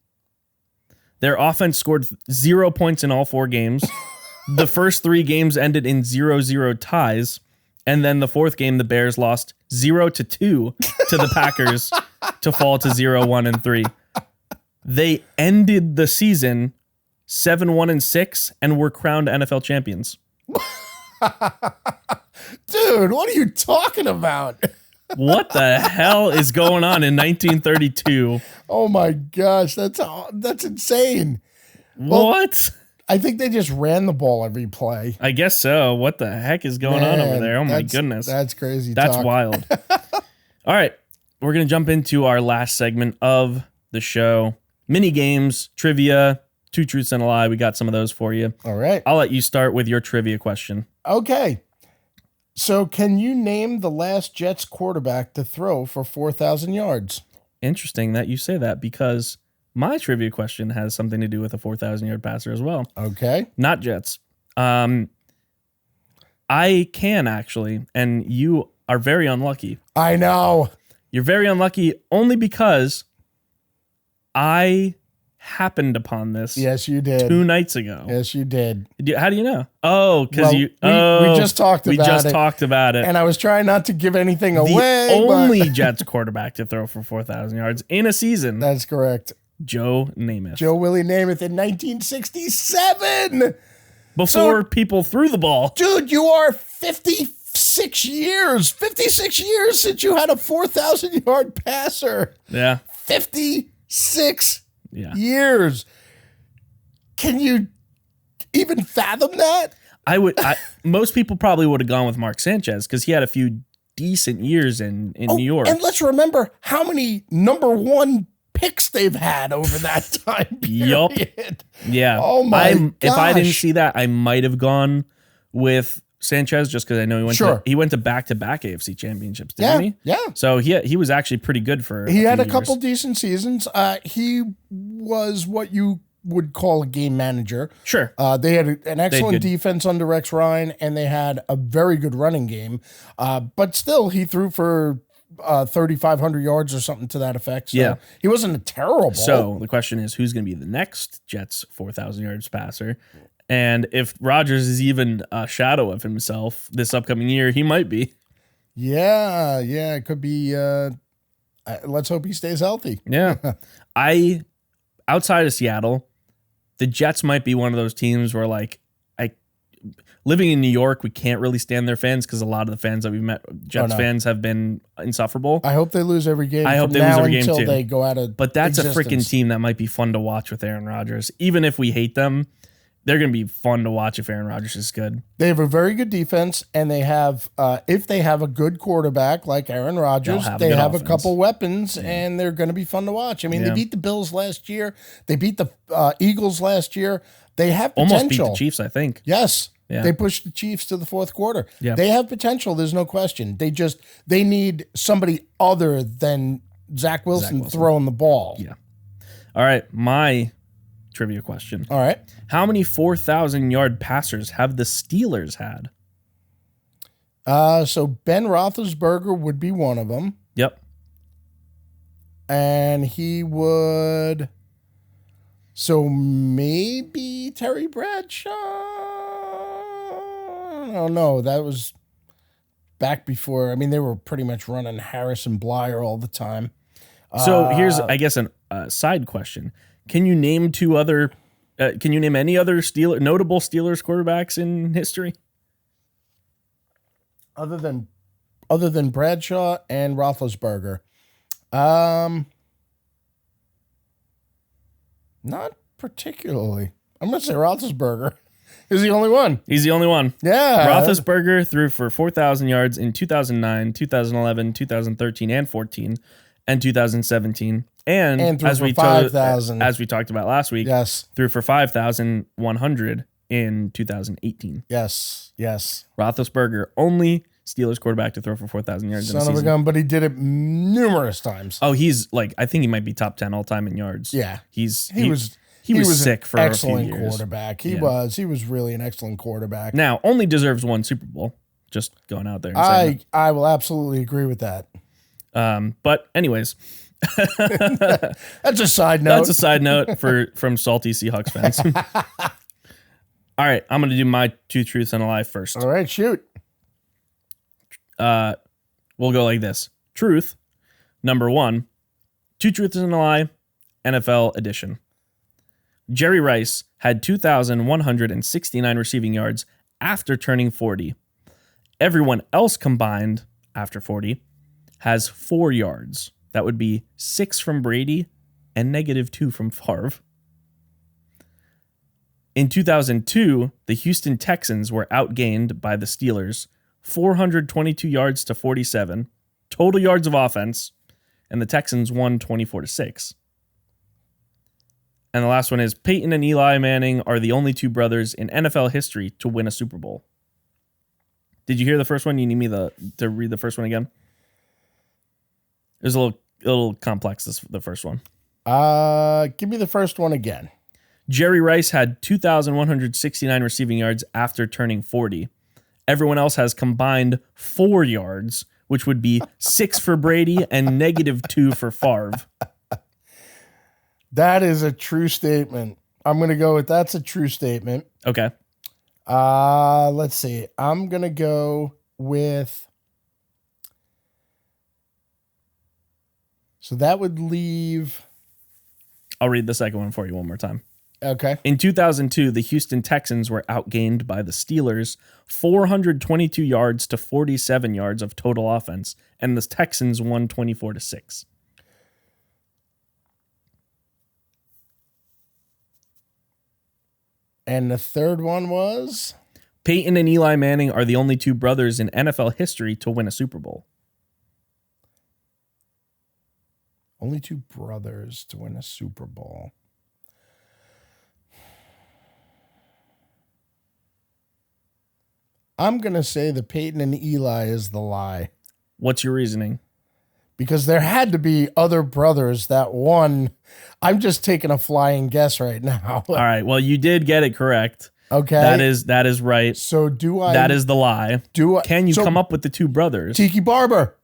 Their offense scored 0 points in all 4 games. The first 3 games ended in 0-0 ties. And then the 4th game, the Bears lost 0-2 to the Packers to fall to 0-1-3. They ended the season 7-1-6 and were crowned NFL champions. Dude, what are you talking about? What the hell is going on in 1932? Oh my gosh, that's insane. What? I think they just ran the ball every play. I guess so. What the heck is going on over there? Oh my goodness. That's crazy. That's wild. All right. we're going to jump into our last segment of the show. Mini games, trivia, 2 truths and a lie. We got some of those for you. All right. I'll let you start with your trivia question. Okay. So can you name the last Jets quarterback to throw for 4,000 yards? Interesting that you say that because my trivia question has something to do with a 4,000-yard passer as well. Okay. Not Jets. I can actually, and you are very unlucky. I know. You're very unlucky only because I happened upon this Yes, you did. 2 nights ago. Yes, you did. How do you know? Oh, because Well, we just talked we about just it. talked about it. And I was trying not to give anything The away. only Jets quarterback to throw for 4,000 yards in a season, That's correct. Joe Namath. Joe Willie Namath in 1967. Before people threw the ball. Dude, you are 56 years. 56 years since you had a 4,000-yard passer. Yeah. 56 Yeah. years. Can you even fathom that? Most people probably would have gone with Mark Sanchez because he had a few decent years in New York. And let's remember how many number 1 picks they've had over that time Yup. period. Yeah. Oh my gosh. If I didn't see that, I might have gone with Sanchez just because I know he went to back-to-back AFC championships, didn't he? Yeah. So he was actually pretty good for He had a few couple years. decent seasons. He was what you would call a game manager. Sure. They had an excellent good- defense under Rex Ryan, and they had a very good running game. But still, he threw for 3,500 yards or something to that effect. So Yeah. he wasn't a terrible. So the question is, who's going to be the next Jets 4,000 yards passer? And if Rodgers is even a shadow of himself this upcoming year, he might be. Yeah, it could be. Let's hope he stays healthy. Yeah. Outside of Seattle, the Jets might be one of those teams where living in New York, we can't really stand their fans because a lot of the fans that we've met, Jets fans, have been insufferable. I hope they lose every game. I hope from they lose now every game until too. they go out of. But that's existence. a freaking team that might be fun to watch with Aaron Rodgers. Even if we hate them, they're going to be fun to watch if Aaron Rodgers is good. They have a very good defense, and they have, if they have a good quarterback like Aaron Rodgers, They'll have they good have offense. a couple weapons, and they're going to be fun to watch. I mean, Yeah. they beat the Bills last year. They beat the Eagles last year. They have potential. Almost beat the Chiefs, I think. Yes. Yeah. They pushed the Chiefs to the fourth quarter. Yeah. They have potential. There's no question. They need somebody other than Zach Wilson throwing the ball. Yeah. All right. My trivia question. All right. How many 4,000-yard passers have the Steelers had? So Ben Roethlisberger would be one of them. Yep. And he would. So maybe Terry Bradshaw? I don't know. That was back before. I mean, they were pretty much running Harrison Blyer all the time. So here's, I guess, a side question. Can you name any other notable Steelers quarterbacks in history? Other than Bradshaw and Roethlisberger. Not particularly. I'm going to say Roethlisberger. He's the only one. He's the only one. Yeah. Roethlisberger threw for 4,000 yards in 2009, 2011, 2013, and 14, and 2017. And threw as for we 5,000. as we talked about last week, Yes. threw for 5,100 in 2018. Yes. Roethlisberger, only Steelers quarterback to throw for 4,000 yards in a Son of a season. gun, but he did it numerous times. Oh, he's I think he might be top 10 all time in yards. Yeah. He was an sick for a few excellent years. quarterback. He Yeah. was. He was really an excellent quarterback. Now, only deserves one Super Bowl. Just going out there and saying I will absolutely agree with that. that. But anyways, That's a side note. that's a side note from salty Seahawks fans. All right, I'm going to do my 2 truths and a lie first. All right, shoot. We'll go like this. Truth, number 1, 2 truths and a lie, NFL edition. Jerry Rice had 2,169 receiving yards after turning 40. Everyone else combined after 40 has 4 yards. That would be 6 from Brady and -2 from Favre. In 2002, the Houston Texans were outgained by the Steelers, 422 yards to 47, total yards of offense, and the Texans won 24-6. And the last one is Peyton and Eli Manning are the only two brothers in NFL history to win a Super Bowl. Did you hear the first one? You need me to read the first one again? It was a little complex, the first one. Give me the first one again. Jerry Rice had 2,169 receiving yards after turning 40. Everyone else has combined 4 yards, which would be 6 for Brady and -2 for Favre. That is a true statement. I'm going to go with that's a true statement. Okay. Let's see. I'm going to go with. So that would leave. I'll read the second one for you one more time. Okay. In 2002, the Houston Texans were outgained by the Steelers 422 yards to 47 yards of total offense, and the Texans won 24-6. And the third one was? Peyton and Eli Manning are the only two brothers in NFL history to win a Super Bowl. Only two brothers to win a Super Bowl. I'm going to say the Peyton and Eli is the lie. What's your reasoning? Because there had to be other brothers that won. I'm just taking a flying guess right now. All right. Well, you did get it correct. Okay. That is right. So do I? That is the lie. Can you come up with the two brothers? Tiki Barber.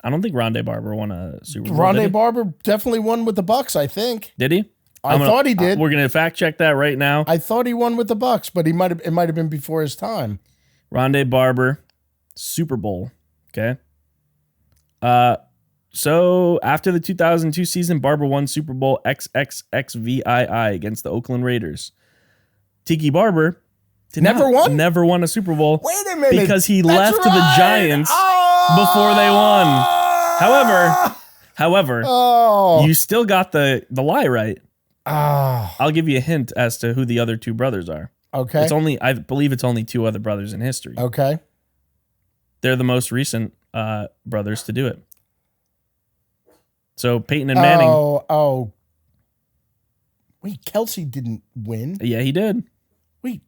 I don't think Rondé Barber won a Super Bowl. Rondé Barber definitely won with the Bucks, I think. Did he? I thought he did. We're gonna fact check that right now. I thought he won with the Bucks, but it might have been before his time. Rondé Barber, Super Bowl. Okay. So after the 2002 season, Barber won Super Bowl XXXVII against the Oakland Raiders. Tiki Barber never won a Super Bowl. Wait a minute. Because he That's left the right. Giants before they won. However, you still got the lie right. I'll give you a hint as to who the other two brothers are. Okay. I believe it's only 2 other brothers in history. Okay. They're the most recent brothers to do it. So Peyton and Manning. Oh. Wait, Kelsey didn't win? Yeah, he did. Wait.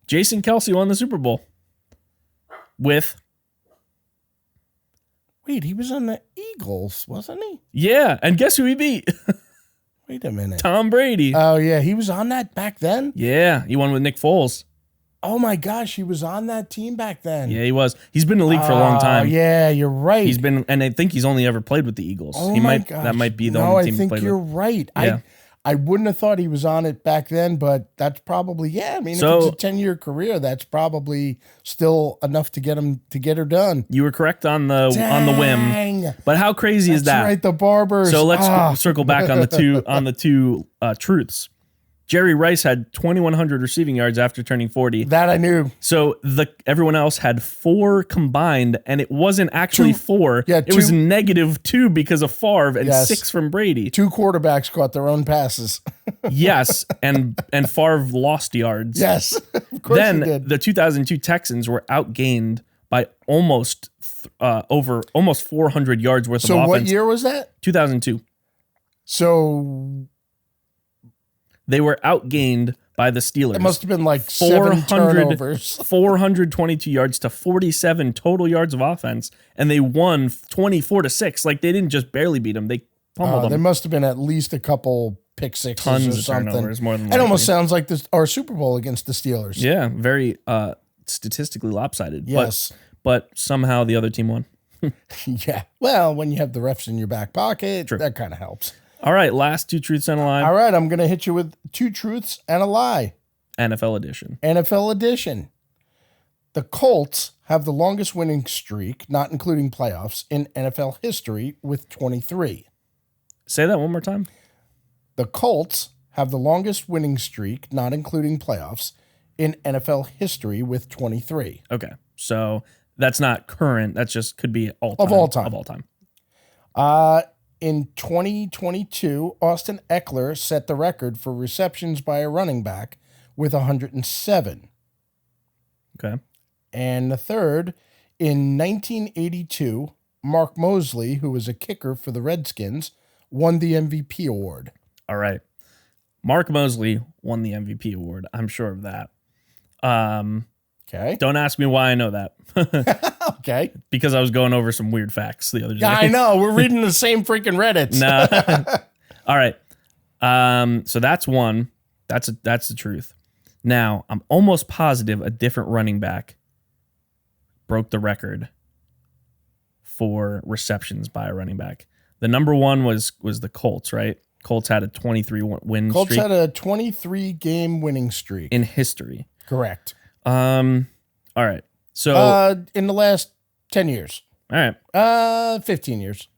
Jason Kelsey won the Super Bowl. With. Wait, he was on the Eagles, wasn't he? Yeah, and guess who he beat? Wait a minute. Tom Brady. Oh, yeah, he was on that back then? Yeah, he won with Nick Foles. Oh, my gosh, he was on that team back then. Yeah, he was. He's been in the league for a long time. Yeah, you're right. He's been, and I think he's only ever played with the Eagles. Oh, gosh. That might be the only team he played with. No, I think you're right. Yeah. I wouldn't have thought he was on it back then, but that's probably, I mean, So, if it's a 10-year career, that's probably still enough to get her done. You were correct on the whim. But how crazy is that? That's right, the Barbers. So let's circle back on the two truths. Jerry Rice had 2,100 receiving yards after turning 40. That I knew. So everyone else had 4 combined, and it wasn't actually 4. Yeah, it was -2 because of Favre and 6 from Brady. 2 quarterbacks caught their own passes. Yes, and Favre lost yards. Yes, of course he did. Then the 2002 Texans were outgained by almost 400 yards worth of offense. So what year was that? 2002. So they were outgained by the Steelers. It must have been like 7 turnovers. 422 yards to 47 total yards of offense, and they won 24-6. Like, they didn't just barely beat them; they pummeled them. There must have been at least a couple pick sixes Tons or of something. turnovers, more than It likely. almost sounds like our Super Bowl against the Steelers. Yeah, very statistically lopsided. Yes. But somehow the other team won. Yeah. Well, when you have the refs in your back pocket, True. that kind of helps. All right, last 2 truths and a lie. All right, I'm going to hit you with 2 truths and a lie. NFL edition. NFL edition. The Colts have the longest winning streak, not including playoffs, in NFL history with 23. Say that one more time. The Colts have the longest winning streak, not including playoffs, in NFL history with 23. Okay, so that's not current. That's just could be all time. Of all time. Of all time. In 2022, Austin Eckler set the record for receptions by a running back with 107. Okay. And the third, in 1982, Mark Mosley, who was a kicker for the Redskins, won the MVP award. All right. Mark Mosley won the MVP award. I'm sure of that. Okay. Don't ask me why I know that. Okay. Because I was going over some weird facts the other day. Yeah, I know. We're reading the same freaking Reddits. No. All right. So that's one. That's the truth. Now, I'm almost positive a different running back broke the record for receptions by a running back. The number one was the Colts, right? Colts had a 23 win Colts streak had a 23-game winning streak. in history. Correct. All right. So In the last 10 years. all right. 15 years.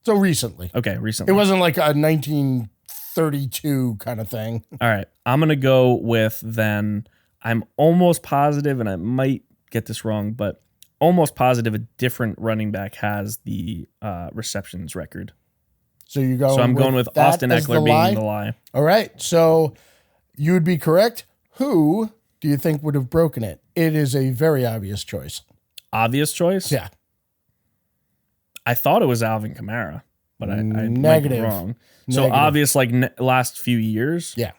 So recently. Okay, It recently. wasn't like a 1932 kind of thing. All right. I'm going to go with then I'm almost positive, and I might get this wrong, but almost positive a different running back has the receptions record. So you go. So I'm going with that Austin as Eckler being the lie. All right. So you would be correct. Who do you think would have broken it? It is a very obvious choice. Obvious choice? Yeah. I thought it was Alvin Kamara, but I might be Negative. wrong. So Negative. obvious, like last few years? Yeah.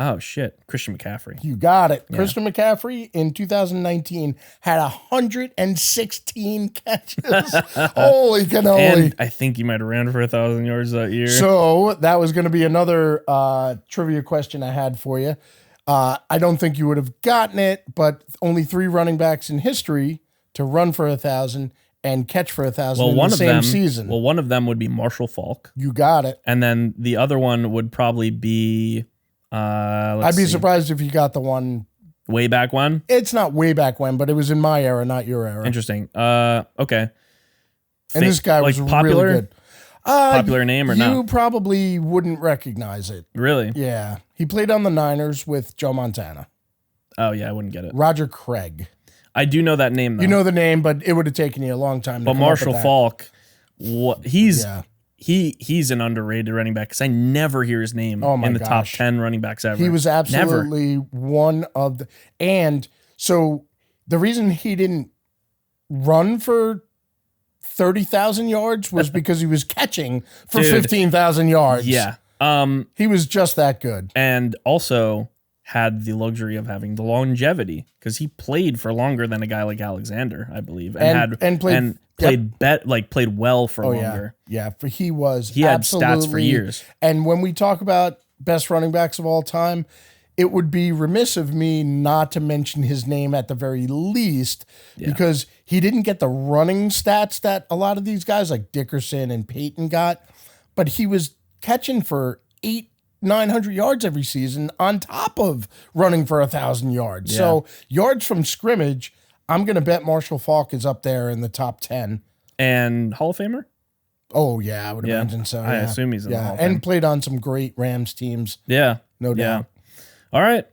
Oh, shit. Christian McCaffrey. You got it. Christian McCaffrey in 2019 had 116 catches. Holy cannoli. And I think he might have ran for 1,000 yards that year. So that was going to be another trivia question I had for you. I don't think you would have gotten it, but only 3 running backs in history to run for 1,000 and catch for 1,000 in the same season. Well, one of them would be Marshall Faulk. You got it. And then the other one would probably be, I'd be surprised if you got the one. way back when. It's not way back when, but it was in my era, not your era. Interesting. Okay. And this guy was popular, really good. Popular name or you not? probably wouldn't recognize it. Really? Yeah. He played on the Niners with Joe Montana. Oh yeah, I wouldn't get it. Roger Craig. I do know that name though. You know the name, but it would have taken you a long time to but come up Marshall with that. Faulk, he's Yeah. he's an underrated running back because I never hear his name Oh my in the top gosh. 10 running backs ever. He was Never. absolutely one of the, and so the reason he didn't run for 30,000 yards was because he was catching for Dude. 15,000 yards. Yeah. He was just that good. And also had the luxury of having the longevity because he played for longer than a guy like Alexander, I believe, And played well for Oh longer. yeah. For he was. He had absolutely, stats for years. And when we talk about best running backs of all time, it would be remiss of me not to mention his name at the very least because he didn't get the running stats that a lot of these guys like Dickerson and Peyton got, but he was catching for 800-900 yards every season on top of running for 1,000 yards. Yeah. So yards from scrimmage, I'm going to bet Marshall Faulk is up there in the top 10. And Hall of Famer? Oh, yeah, I would imagine so. I yeah. assume he's in the Hall of and Fame. played on some great Rams teams. Yeah. No doubt. All right.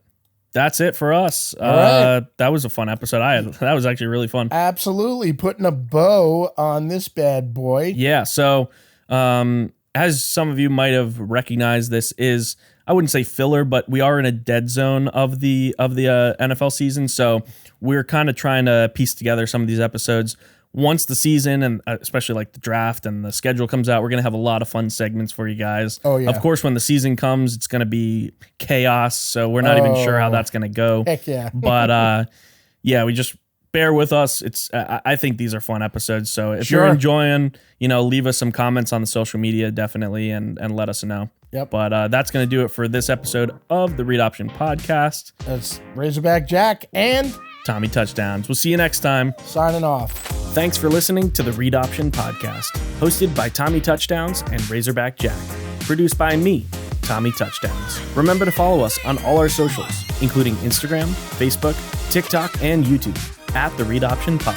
That's it for us. right. That was a fun episode. That was actually really fun. Absolutely. Putting a bow on this bad boy. Yeah. So, as some of you might have recognized, this is, I wouldn't say filler, but we are in a dead zone of the NFL season. So we're kind of trying to piece together some of these episodes. Once the season and especially like the draft and the schedule comes out, we're going to have a lot of fun segments for you guys. Oh, yeah. Of course, when the season comes, it's going to be chaos. So we're not even sure how that's going to go. Heck yeah. But yeah, we just bear with us. It's I think these are fun episodes. So if Sure. you're enjoying, leave us some comments on the social media definitely and let us know. Yep. But that's going to do it for this episode of the Read Option Podcast. That's Razorback Jack and Tommy Touchdowns. We'll see you next time. signing off. Thanks for listening to the Read Option Podcast, hosted by Tommy Touchdowns and Razorback Jack, produced by me, Tommy Touchdowns. Remember to follow us on all our socials, including Instagram, Facebook, TikTok, and YouTube, at the Read Option Pod.